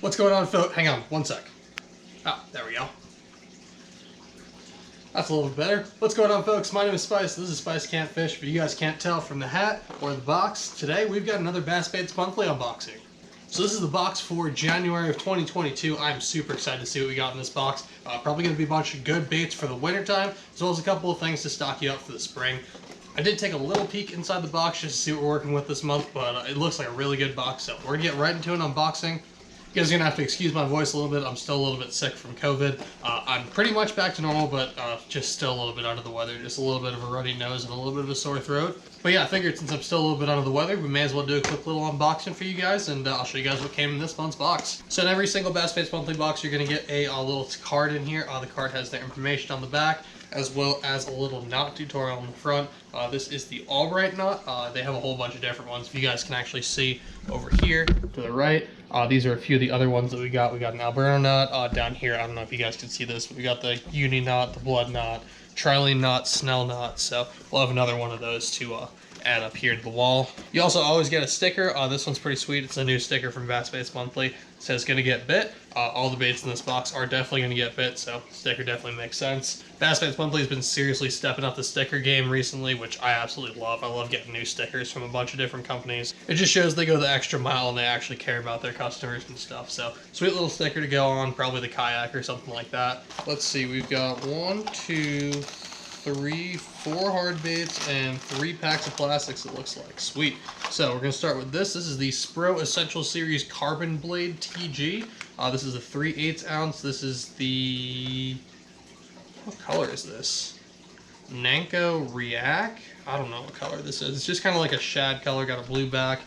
What's going on, folks? Hang on, one sec. Oh, there we go. That's a little bit better. What's going on, folks? My name is Spice. This is Spice Can't Fish, but you guys can't tell from the hat or the box. Today, we've got another Bass Baits Monthly unboxing. So this is the box for January of 2022. I'm super excited to see what we got in this box. Probably going to be a bunch of good baits for the winter time, as well as a couple of things to stock you up for the spring. I did take a little peek inside the box just to see what we're working with this month, but it looks like a really good box, so we're going to get right into an unboxing. You guys are going to have to excuse my voice a little bit. I'm still a little bit sick from COVID. I'm pretty much back to normal, but just still a little bit under the weather. Just a little bit of a runny nose and a little bit of a sore throat. But yeah, I figured since I'm still a little bit under the weather, we may as well do a quick little unboxing for you guys, and I'll show you guys what came in this month's box. So in every single Bass Baits Monthly box, you're going to get a little card in here. The card has their information on the back, as well as a little knot tutorial on the front. This is the Albright knot. They have a whole bunch of different ones. If you guys can actually see over here to the right, these are a few of the other ones that we got. We got an Alberto knot down here. I don't know if you guys can see this, but we got the Uni knot, the Blood knot, Trilene knot, Snell knot. So we'll have another one of those to add up here to the wall. You also always get a sticker. This one's pretty sweet. It's a new sticker from Bass Baits Monthly. It says "gonna get bit." All the baits in this box are definitely gonna get bit, so sticker definitely makes sense. Bass Baits Monthly has been seriously stepping up the sticker game recently, which I absolutely love. I love getting new stickers from a bunch of different companies. It just shows they go the extra mile and they actually care about their customers and stuff. So sweet little sticker to go on, probably the kayak or something like that. Let's see, we've got 1, 2, 3, 4 hard baits and 3 packs of plastics, it looks like. Sweet. So we're going to start with this. This is the Spro Essential Series Carbon Blade TG. This is a 3/8 ounce. This is the... what color is this? Nanko React? I don't know what color this is. It's just kind of like a shad color, got a blue back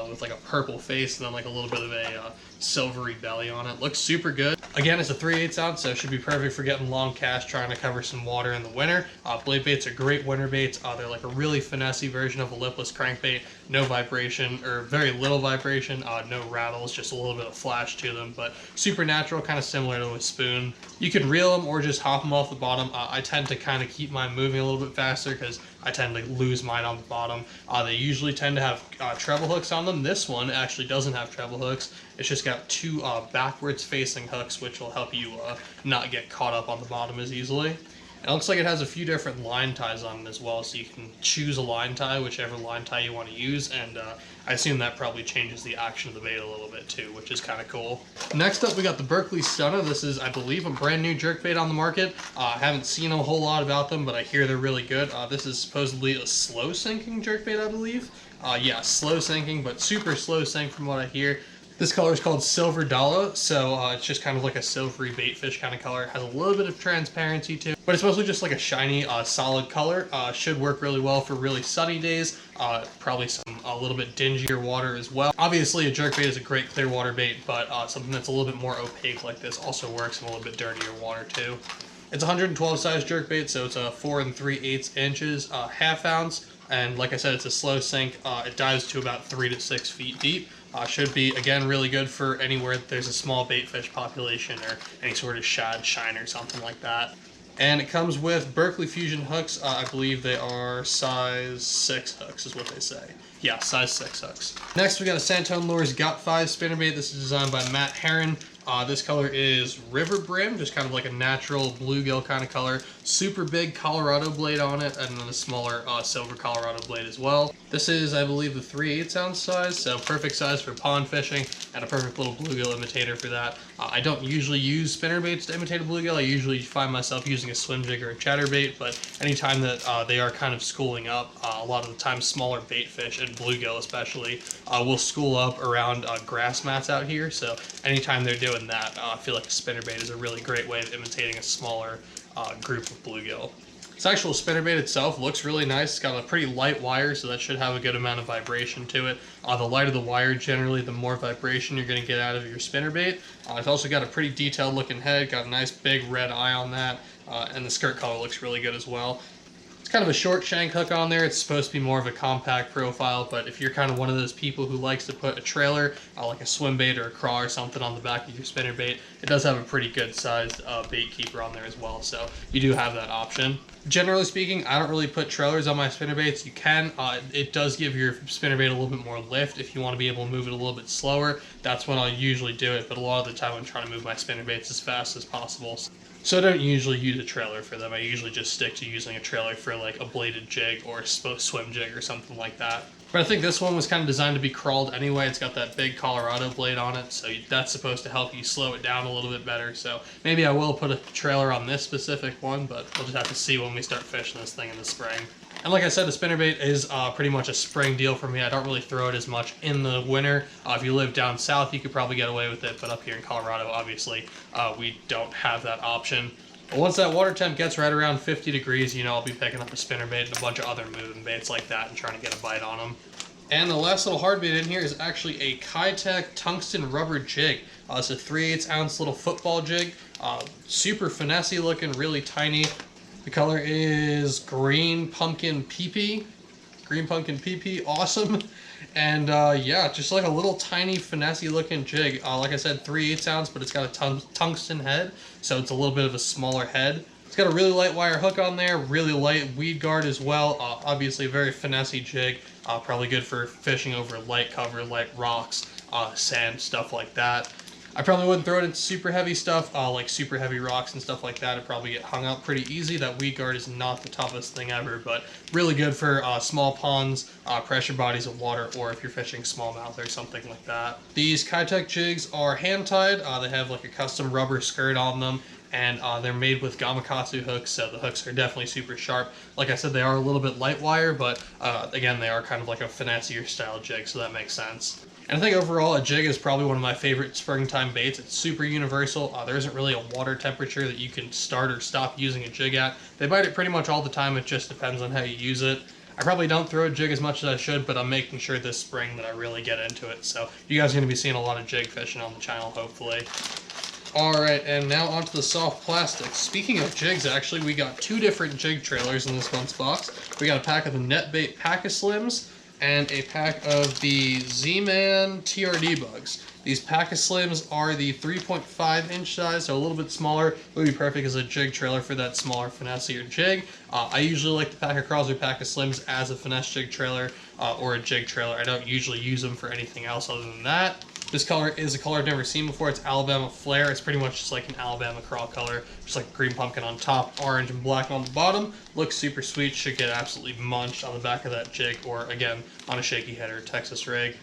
with like a purple face and then like a little bit of a silvery belly on it. Looks super good. Again, it's a 3/8 ounce, so it should be perfect for getting long cast, trying to cover some water in the winter. Blade baits are great winter baits. They're like a really finessey version of a lipless crankbait. No vibration, or very little vibration, no rattles, just a little bit of flash to them, but super natural, kind of similar to a spoon. You can reel them or just hop them off the bottom. I tend to kind of keep mine moving a little bit faster because I tend to lose mine on the bottom. They usually tend to have treble hooks on them. This one actually doesn't have treble hooks. It's just got 2 backwards facing hooks, which will help you not get caught up on the bottom as easily. It looks like it has a few different line ties on it as well, so you can choose a line tie, whichever line tie you want to use, and I assume that probably changes the action of the bait a little bit too, which is kind of cool. Next up, we got the Berkeley Stutter. This is, I believe, a brand new jerkbait on the market. I haven't seen a whole lot about them, but I hear they're really good. This is supposedly a slow sinking jerkbait, I believe. Yeah, slow sinking, but super slow sink from what I hear. This color is called Silver Dollar, so it's just kind of like a silvery baitfish kind of color. It has a little bit of transparency to it, but it's mostly just like a shiny, solid color. Should work really well for really sunny days. Probably a little bit dingier water as well. Obviously, a jerkbait is a great clear water bait, but something that's a little bit more opaque like this also works in a little bit dirtier water too. It's 112 size jerkbait, so it's a 4 3/8 inches, ½ ounce, and like I said, it's a slow sink. It dives to about 3 to 6 feet deep. Should be, again, really good for anywhere there's a small baitfish population or any sort of shad, shine, or something like that. And it comes with Berkeley Fusion hooks. I believe they are size 6 hooks is what they say. Yeah, size 6 hooks. Next, we got a Santone Lures Got 5 spinnerbait. This is designed by Matt Herron. This color is River Brim, just kind of like a natural bluegill kind of color. Super big Colorado blade on it, and then a smaller silver Colorado blade as well. This is, I believe, the 3/8 ounce size, so perfect size for pond fishing, and a perfect little bluegill imitator for that. I don't usually use spinnerbaits to imitate a bluegill. I usually find myself using a swim jig or a chatterbait, but anytime that they are kind of schooling up, a lot of the time smaller baitfish, and bluegill especially, will school up around grass mats out here, so anytime they're doing that, I feel like a spinnerbait is a really great way of imitating a smaller group of bluegill. This actual spinnerbait itself looks really nice. It's got a pretty light wire, so that should have a good amount of vibration to it. The lighter the wire, generally, the more vibration you're going to get out of your spinnerbait. It's also got a pretty detailed looking head, got a nice big red eye on that, and the skirt color looks really good as well. It's It's kind of a short shank hook on there. It's supposed to be more of a compact profile, but if you're kind of one of those people who likes to put a trailer, like a swim bait or a craw or something on the back of your spinnerbait, it does have a pretty good sized bait keeper on there as well, so you do have that option. Generally speaking, I don't really put trailers on my spinnerbaits. You can. It does give your spinnerbait a little bit more lift. If you want to be able to move it a little bit slower, that's when I'll usually do it, but a lot of the time I'm trying to move my spinnerbaits as fast as possible. So I don't usually use a trailer for them. I usually just stick to using a trailer for like a bladed jig or a swim jig or something like that. But I think this one was kind of designed to be crawled anyway. It's got that big Colorado blade on it, so that's supposed to help you slow it down a little bit better. So maybe I will put a trailer on this specific one, but we'll just have to see when we start fishing this thing in the spring. And like I said, the spinnerbait is pretty much a spring deal for me. I don't really throw it as much in the winter. If you live down south, you could probably get away with it, but up here in Colorado, obviously, we don't have that option. But once that water temp gets right around 50 degrees, you know, I'll be picking up a spinnerbait and a bunch of other moving baits like that and trying to get a bite on them. And the last little hard bait in here is actually a Kitech tungsten rubber jig. It's a 3/8 ounce little football jig. Super finessey looking, really tiny. The color is green pumpkin pee-pee. Green pumpkin pee-pee, awesome. And yeah, just like a little tiny finessey looking jig. Like I said, 3/8 ounce, but it's got a tungsten head, so it's a little bit of a smaller head. It's got a really light wire hook on there, really light weed guard as well. Obviously a very finessey jig, probably good for fishing over light cover, light rocks, sand, stuff like that. I probably wouldn't throw it into super heavy stuff, like super heavy rocks and stuff like that. It'd probably get hung out pretty easy. That weed guard is not the toughest thing ever, but really good for small ponds, pressure bodies of water, or if you're fishing smallmouth or something like that. These Kitech jigs are hand-tied. They have like a custom rubber skirt on them, and they're made with Gamakatsu hooks, so the hooks are definitely super sharp. Like I said, they are a little bit light wire, but again, they are kind of like a finessier style jig, so that makes sense. And I think overall, a jig is probably one of my favorite springtime baits. It's super universal. There isn't really a water temperature that you can start or stop using a jig at. They bite it pretty much all the time. It just depends on how you use it. I probably don't throw a jig as much as I should, but I'm making sure this spring that I really get into it. So you guys are going to be seeing a lot of jig fishing on the channel, hopefully. Alright, and now onto the soft plastics. Speaking of jigs, actually, we got two different jig trailers in this month's box. We got a pack of the NetBait Pack-A-Slims and a pack of the Z-Man TRD bugs. These Pack-A-Slims are the 3.5 inch size, so a little bit smaller. Would be perfect as a jig trailer for that smaller, finessier jig. I usually like the Pack-A-Crawls or Pack-A-Slims as a finesse jig trailer or a jig trailer. I don't usually use them for anything else other than that. This color is a color I've never seen before. It's Alabama Flare. It's pretty much just like an Alabama crawl color. Just like green pumpkin on top, orange and black on the bottom. Looks super sweet. Should get absolutely munched on the back of that jig, or again, on a shaky head or Texas rig.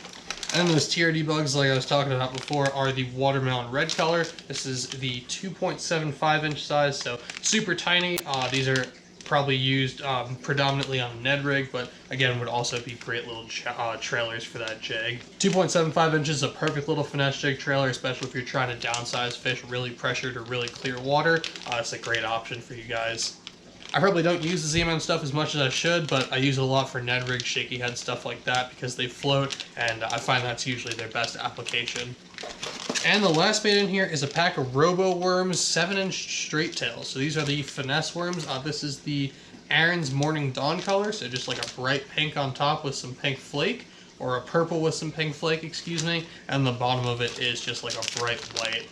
And then those TRD bugs, like I was talking about before, are the watermelon red color. This is the 2.75 inch size, so super tiny. These are probably used predominantly on a Ned rig, but again would also be great little trailers for that jig. 2.75 inches is a perfect little finesse jig trailer, especially if you're trying to downsize fish really pressured or really clear water. It's a great option for you guys. I probably don't use the Z-Man stuff as much as I should, but I use it a lot for Ned rig, shaky head, stuff like that, because they float, and I find that's usually their best application. And the last bait in here is a pack of Robo Worms 7-inch straight tails. So these are the finesse worms. This is the Aaron's Morning Dawn color, so just like a bright pink on top with some pink flake, or a purple with some pink flake, excuse me, and the bottom of it is just like a bright white.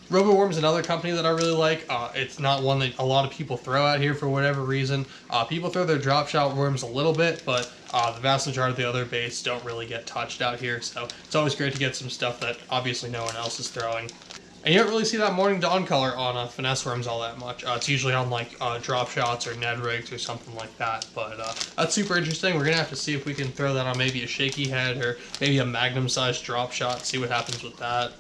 Robo Worms is another company that I really like. It's not one that a lot of people throw out here for whatever reason. People throw their drop shot worms a little bit, but the vast majority of the other baits don't really get touched out here, so it's always great to get some stuff that obviously no one else is throwing. And you don't really see that Morning Dawn color on finesse worms all that much. It's usually on like drop shots or Ned rigs or something like that, but that's super interesting. We're gonna have to see if we can throw that on maybe a shaky head or maybe a Magnum sized drop shot, see what happens with that.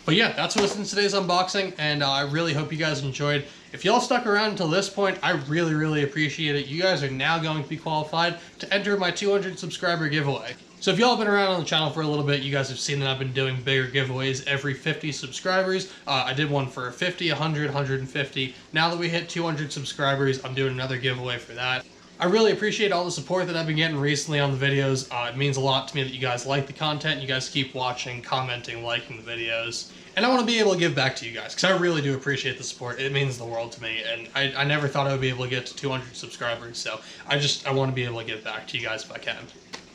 But yeah, that's what's in today's unboxing, and I really hope you guys enjoyed. If y'all stuck around until this point, I really, really appreciate it. You guys are now going to be qualified to enter my 200 subscriber giveaway. So if y'all have been around on the channel for a little bit, you guys have seen that I've been doing bigger giveaways every 50 subscribers. I did one for 50, 100, 150. Now that we hit 200 subscribers, I'm doing another giveaway for that. I really appreciate all the support that I've been getting recently on the videos. It means a lot to me that you guys like the content, you guys keep watching, commenting, liking the videos. And I want to be able to give back to you guys, because I really do appreciate the support. It means the world to me, and I never thought I would be able to get to 200 subscribers, so I want to be able to give back to you guys if I can.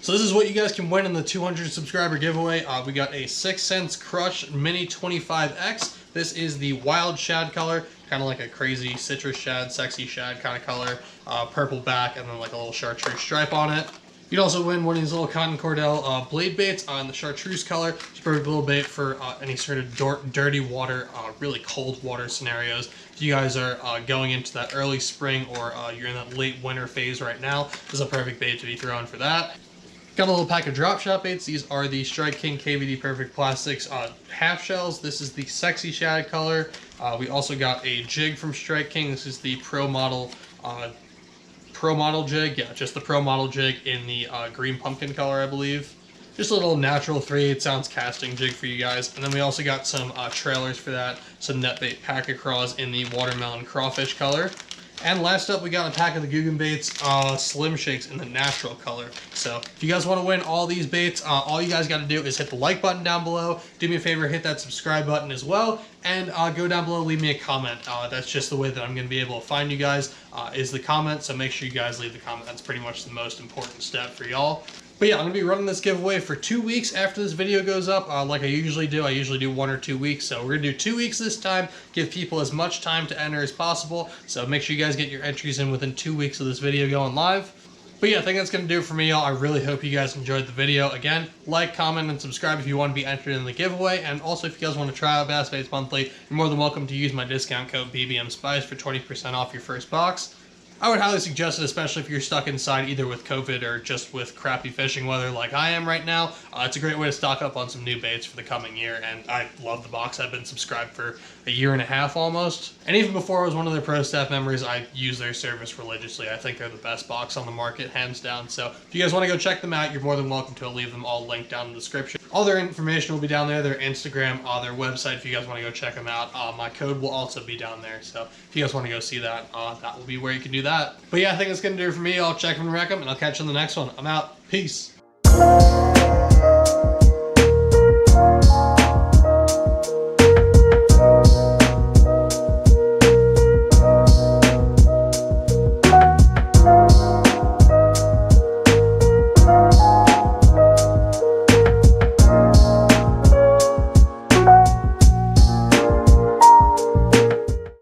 So this is what you guys can win in the 200 subscriber giveaway. We got a 6 Sense Crush Mini 25X. This is the wild shad color, kind of like a crazy citrus shad, sexy shad kind of color. Purple back and then like a little chartreuse stripe on it. You'd also win one of these little cotton cordell blade baits on the chartreuse color. It's a perfect little bait for any sort of dirty water, really cold water scenarios. If you guys are going into that early spring or you're in that late winter phase right now, this is a perfect bait to be throwing for that. Got a little pack of drop shot baits. These are the Strike King KVD Perfect Plastics half shells. This is the sexy shad color. We also got a jig from Strike King. This is the Pro Model jig. Yeah, just the Pro Model jig in the green pumpkin color, I believe. Just a little natural 3/8 ounce casting jig for you guys. And then we also got some trailers for that. Some net bait pack craws in the watermelon crawfish color. And last up, we got a pack of the Guggen Baits Slim Shakes in the natural color. So if you guys want to win all these baits, all you guys got to do is hit the like button down below. Do me a favor, hit that subscribe button as well. And go down below, leave me a comment. That's just the way that I'm going to be able to find you guys, is the comment. So make sure you guys leave the comment. That's pretty much the most important step for y'all. But yeah, I'm going to be running this giveaway for 2 weeks after this video goes up, like I usually do. I usually do 1 or 2 weeks, so we're going to do 2 weeks this time, give people as much time to enter as possible. So make sure you guys get your entries in within 2 weeks of this video going live. But yeah, I think that's going to do it for me, y'all. I really hope you guys enjoyed the video. Again, like, comment, and subscribe if you want to be entered in the giveaway. And also, if you guys want to try out Bass Baits Monthly, you're more than welcome to use my discount code BBMSpice for 20% off your first box. I would highly suggest it, especially if you're stuck inside either with COVID or just with crappy fishing weather like I am right now. It's a great way to stock up on some new baits for the coming year, and I love the box. I've been subscribed for a year and a half almost. And even before I was one of their pro staff members, I use their service religiously. I think they're the best box on the market, hands down. So if you guys want to go check them out, you're more than welcome to. I'll leave them all linked down in the description. All their information will be down there, their Instagram, their website, if you guys want to go check them out. My code will also be down there, so if you guys want to go see that, that will be where you can do that. But yeah, I think that's going to do it for me. I'll check them and wreck them, and I'll catch you on the next one. I'm out. Peace.